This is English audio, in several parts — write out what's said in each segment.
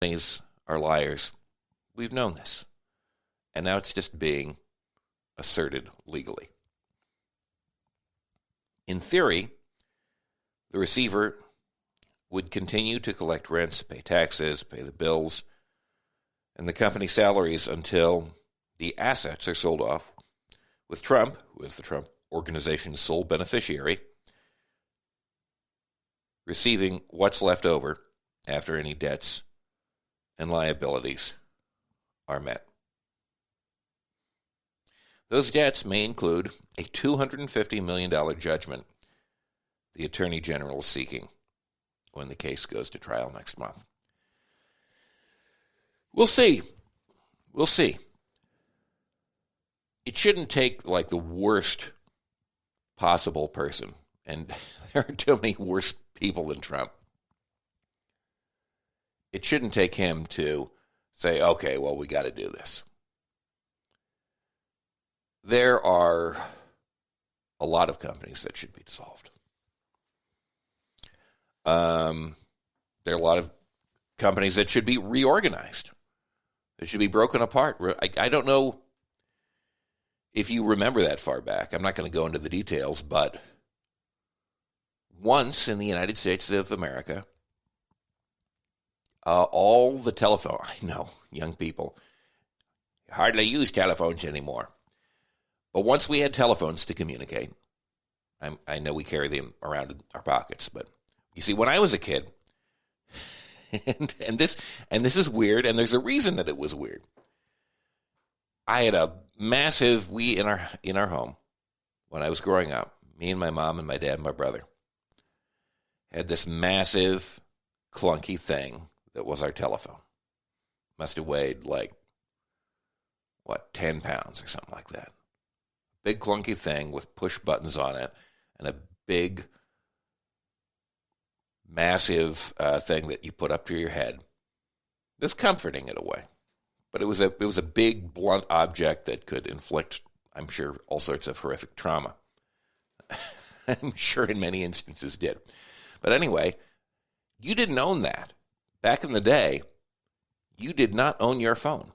Companies are liars. We've known this. And now it's just being asserted legally. In theory, the receiver would continue to collect rents, pay taxes, pay the bills, and the company's salaries until the assets are sold off, with Trump, who is the Trump Organization's sole beneficiary, receiving what's left over after any debts and liabilities are met. Those debts may include a $250 million judgment the Attorney General is seeking when the case goes to trial next month. We'll see. We'll see. It shouldn't take like the worst possible person, and there are too many worse people than Trump. It shouldn't take him to say, okay, well, we got to do this. There are a lot of companies that should be dissolved. There are a lot of companies that should be reorganized. They should be broken apart. I don't know if you remember that far back. I'm not going to go into the details, but once in the United States of America, all the telephone, I know, young people hardly use telephones anymore. But once we had telephones to communicate, I know we carry them around in our pockets, but you see, when I was a kid, and this is weird, and there's a reason that it was weird. I had a massive, in our home, when I was growing up, me and my mom and my dad and my brother had this massive, clunky thing that was our telephone. Must have weighed 10 pounds or something like that. Big clunky thing with push buttons on it and a big, massive thing that you put up to your head. It was comforting in a way, but it was a big, blunt object that could inflict, I'm sure, all sorts of horrific trauma. I'm sure in many instances did. But anyway, you didn't own that. Back in the day, you did not own your phone.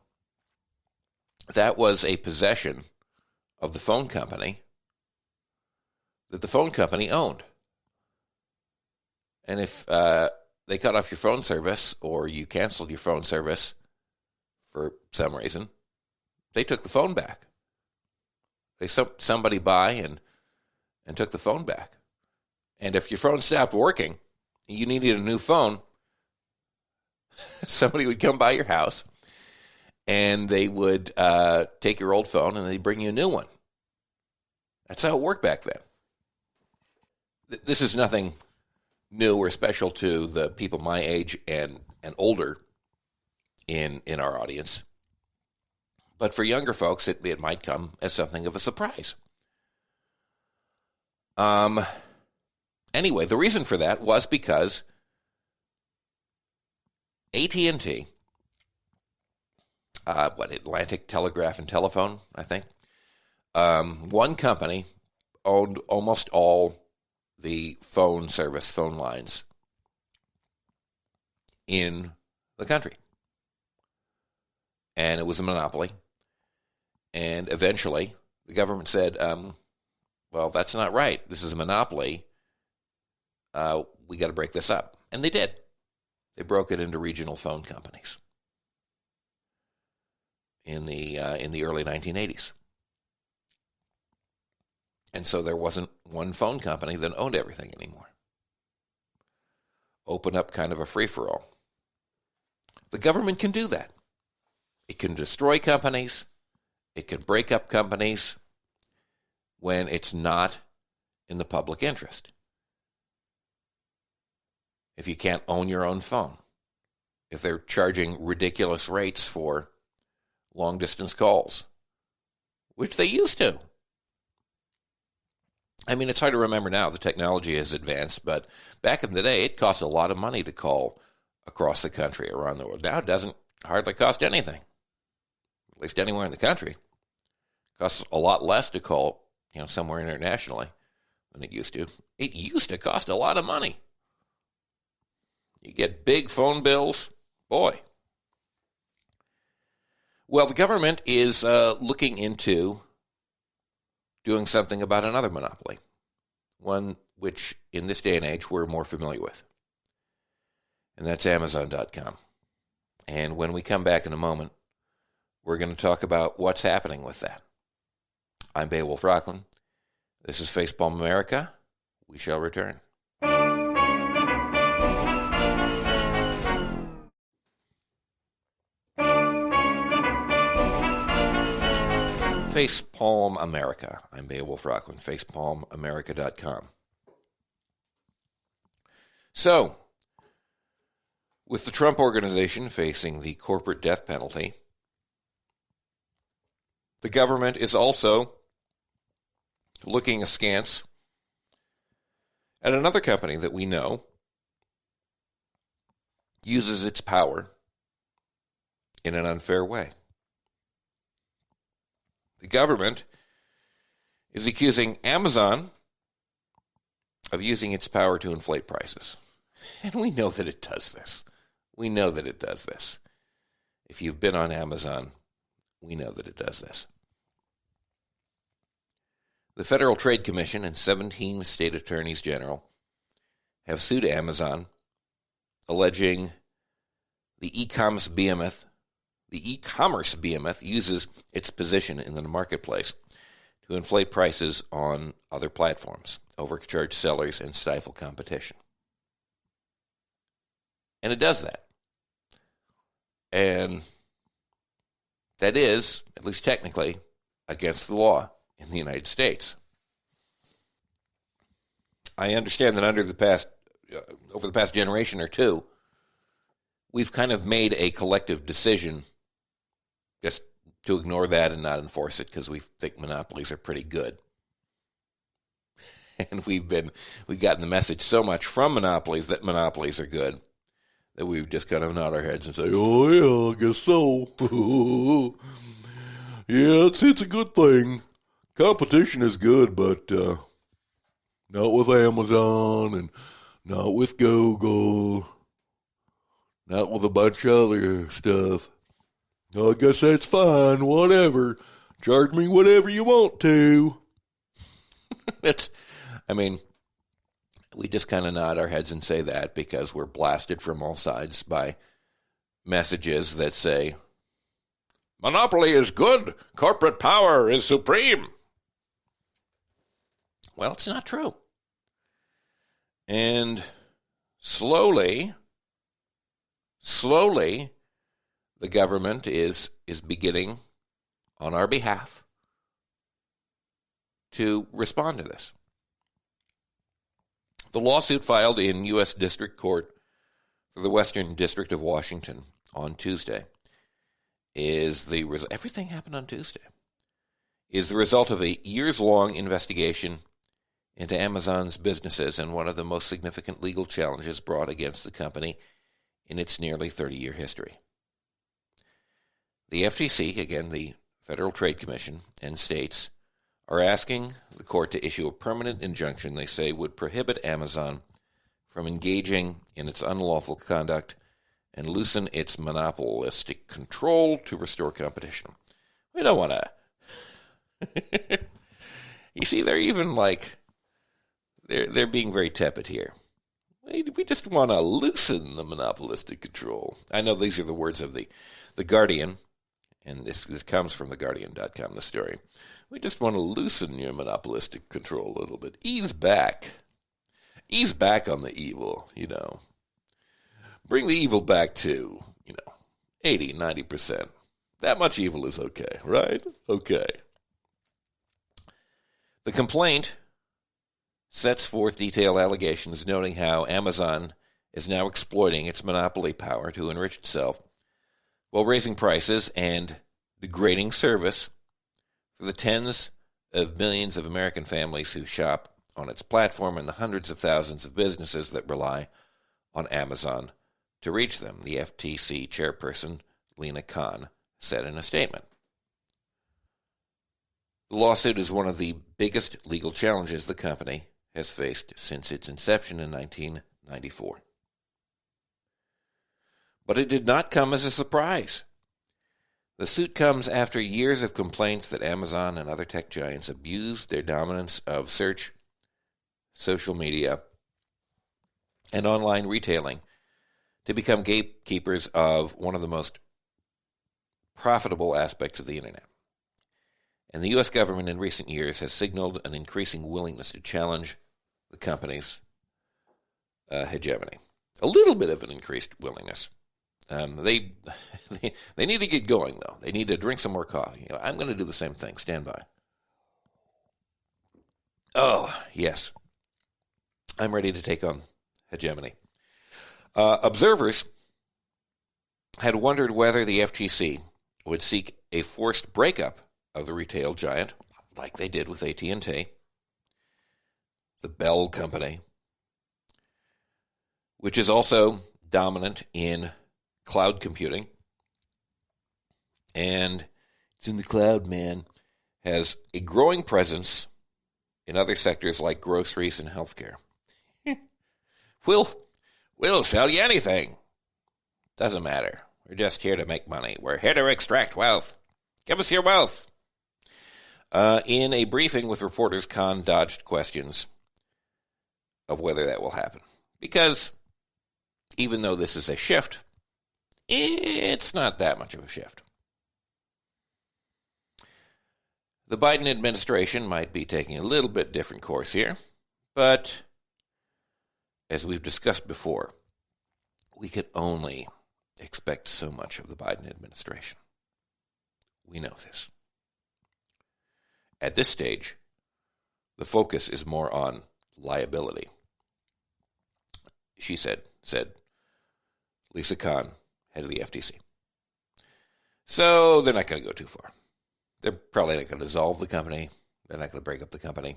That was a possession of the phone company that the phone company owned. And if they cut off your phone service or you canceled your phone service for some reason, they took the phone back. They sent somebody by and took the phone back. And if your phone stopped working and you needed a new phone, somebody would come by your house and they would take your old phone and they'd bring you a new one. That's how it worked back then. This is nothing new or special to the people my age and older in our audience. But for younger folks, it might come as something of a surprise. Anyway, the reason for that was because AT&T, Atlantic Telegraph and Telephone, I think, one company owned almost all the phone lines in the country. And it was a monopoly. And eventually, the government said, well, that's not right. This is a monopoly. We got to break this up. And they did. They broke it into regional phone companies in the early 1980s. And so there wasn't one phone company that owned everything anymore. Open up kind of a free-for-all. The government can do that. It can destroy companies. It can break up companies when it's not in the public interest. If you can't own your own phone, if they're charging ridiculous rates for long-distance calls, which they used to. I mean, it's hard to remember now. The technology has advanced, but back in the day, it cost a lot of money to call across the country, around the world. Now it doesn't hardly cost anything, at least anywhere in the country. It costs a lot less to call, somewhere internationally than it used to. It used to cost a lot of money. You get big phone bills. Boy, Well, the government is looking into doing something about another monopoly, one which in this day and age we're more familiar with, and that's Amazon.com. And when we come back in a moment, we're going to talk about what's happening with that. I'm Beowulf Rockland. This is Facepalm America. We shall return. Facepalm America. I'm Beowulf Rockland, facepalmamerica.com. So, with the Trump Organization facing the corporate death penalty, the government is also looking askance at another company that we know uses its power in an unfair way. The government is accusing Amazon of using its power to inflate prices. And we know that it does this. We know that it does this. If you've been on Amazon, we know that it does this. The Federal Trade Commission and 17 state attorneys general have sued Amazon, alleging the e-commerce behemoth uses its position in the marketplace to inflate prices on other platforms, overcharge sellers, and stifle competition. And it does that. And that is, at least technically, against the law in the United States. I understand that over the past generation or two, we've kind of made a collective decision just to ignore that and not enforce it because we think monopolies are pretty good. And we've gotten the message so much from monopolies that monopolies are good that we've just kind of nod our heads and say, oh, yeah, I guess so. Yeah, it's a good thing. Competition is good, but not with Amazon and not with Google, not with a bunch of other stuff. I guess that's fine, whatever. Charge me whatever you want to. We just kind of nod our heads and say that because we're blasted from all sides by messages that say, monopoly is good, corporate power is supreme. Well, it's not true. And slowly, the government is beginning, on our behalf, to respond to this. The lawsuit filed in U.S. District Court for the Western District of Washington on Tuesday everything happened on Tuesday, is the result of a years-long investigation into Amazon's businesses and one of the most significant legal challenges brought against the company in its nearly 30-year history. The FTC, again, the Federal Trade Commission, and states are asking the court to issue a permanent injunction they say would prohibit Amazon from engaging in its unlawful conduct and loosen its monopolistic control to restore competition. We don't want to... You see, they're even they're being very tepid here. We just want to loosen the monopolistic control. I know these are the words of the Guardian, and this comes from theguardian.com, the story. We just want to loosen your monopolistic control a little bit. Ease back. Ease back on the evil, Bring the evil back to, 80, 90%. That much evil is okay, right? Okay. The complaint sets forth detailed allegations noting how Amazon is now exploiting its monopoly power to enrich itself while raising prices and degrading service for the tens of millions of American families who shop on its platform and the hundreds of thousands of businesses that rely on Amazon to reach them, the FTC chairperson, Lina Khan, said in a statement. The lawsuit is one of the biggest legal challenges the company has faced since its inception in 1994. But it did not come as a surprise. The suit comes after years of complaints that Amazon and other tech giants abused their dominance of search, social media, and online retailing to become gatekeepers of one of the most profitable aspects of the internet. And the U.S. government in recent years has signaled an increasing willingness to challenge the company's hegemony. A little bit of an increased willingness. They need to get going, though. They need to drink some more coffee. I'm going to do the same thing. Stand by. Oh, yes. I'm ready to take on hegemony. Observers had wondered whether the FTC would seek a forced breakup of the retail giant, like they did with AT&T, the Bell Company, which is also dominant in cloud computing, and it's in the cloud, man, has a growing presence in other sectors like groceries and healthcare. We'll sell you anything. Doesn't matter. We're just here to make money. We're here to extract wealth. Give us your wealth. In a briefing with reporters, Khan dodged questions of whether that will happen. Because even though this is a shift, it's not that much of a shift. The Biden administration might be taking a little bit different course here, but as we've discussed before, we could only expect so much of the Biden administration. We know this. At this stage, the focus is more on liability. She said Lisa Khan, head of the FTC. So they're not going to go too far. They're probably not going to dissolve the company. They're not going to break up the company,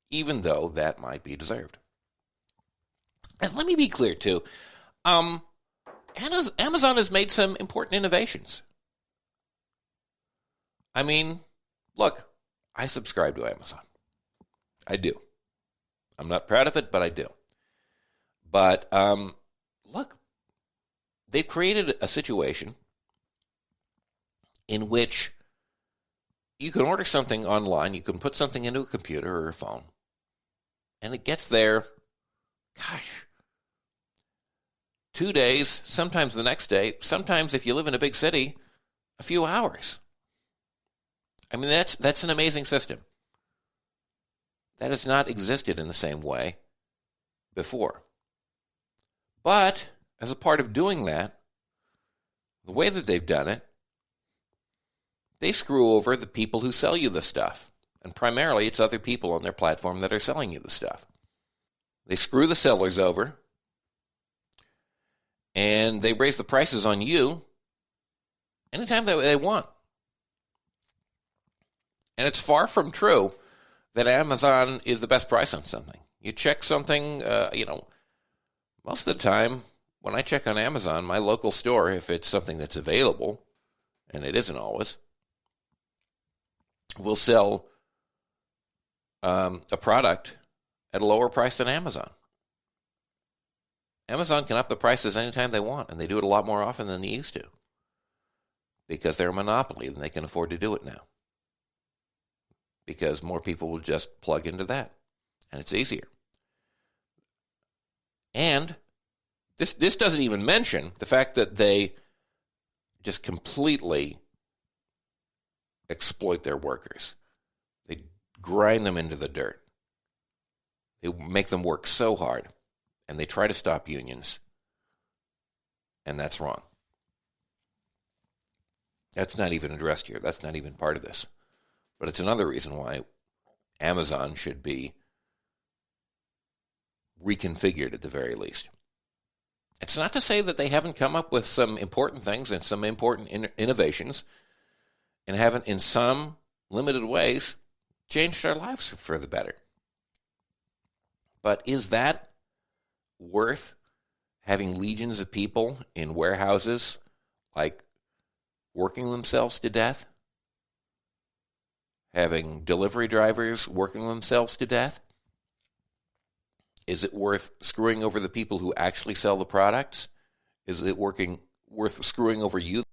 even though that might be deserved. And let me be clear, too. Amazon has made some important innovations. I mean, look, I subscribe to Amazon. I do. I'm not proud of it, but I do. But, look, they've created a situation in which you can order something online, you can put something into a computer or a phone, and it gets there, 2 days, sometimes the next day, sometimes if you live in a big city, a few hours. I mean, that's an amazing system. That has not existed in the same way before. But as a part of doing that, the way that they've done it, they screw over the people who sell you the stuff. And primarily, it's other people on their platform that are selling you the stuff. They screw the sellers over, and they raise the prices on you anytime that they want. And it's far from true that Amazon is the best price on something. You check something, most of the time when I check on Amazon, my local store, if it's something that's available, and it isn't always, will sell a product at a lower price than Amazon. Amazon can up the prices anytime they want, and they do it a lot more often than they used to because they're a monopoly and they can afford to do it now because more people will just plug into that, and it's easier. And this doesn't even mention the fact that they just completely exploit their workers. They grind them into the dirt. They make them work so hard, and they try to stop unions, and that's wrong. That's not even addressed here. That's not even part of this. But it's another reason why Amazon should be reconfigured at the very least. It's not to say that they haven't come up with some important things and some important innovations and haven't, in some limited ways, changed our lives for the better. But is that worth having legions of people in warehouses, like working themselves to death? Having delivery drivers working themselves to death? Is it worth screwing over the people who actually sell the products? Is it worth screwing over you,